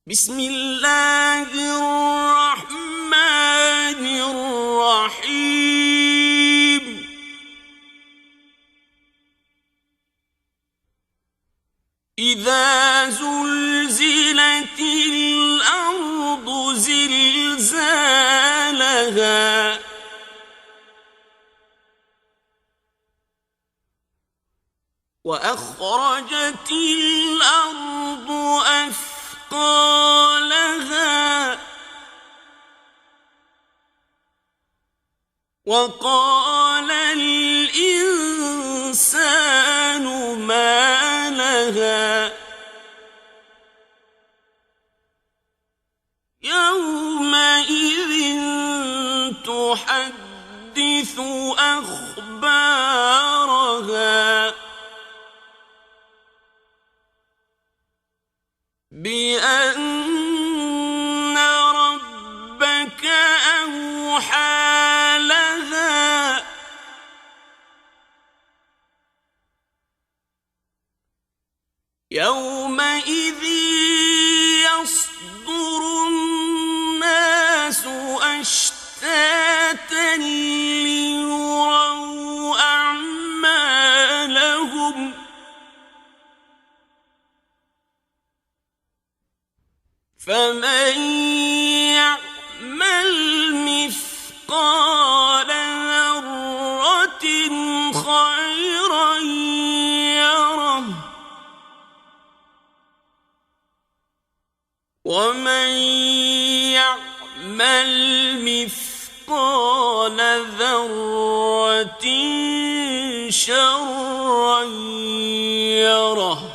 بسم الله الرحمن الرحيم إذا زلزلت الأرض زلزالها وأخرجت الأرض أثقالها وقال الإنسان ما لها يومئذ تحدث أخبارها بأن ربك أوحى لها يومئذ يصدر الناس أشتاتا ليروا أعمالهم فمن يعمل مثقال ذرة خيرا يره ومن يعمل مثقال ذرة شرا يره.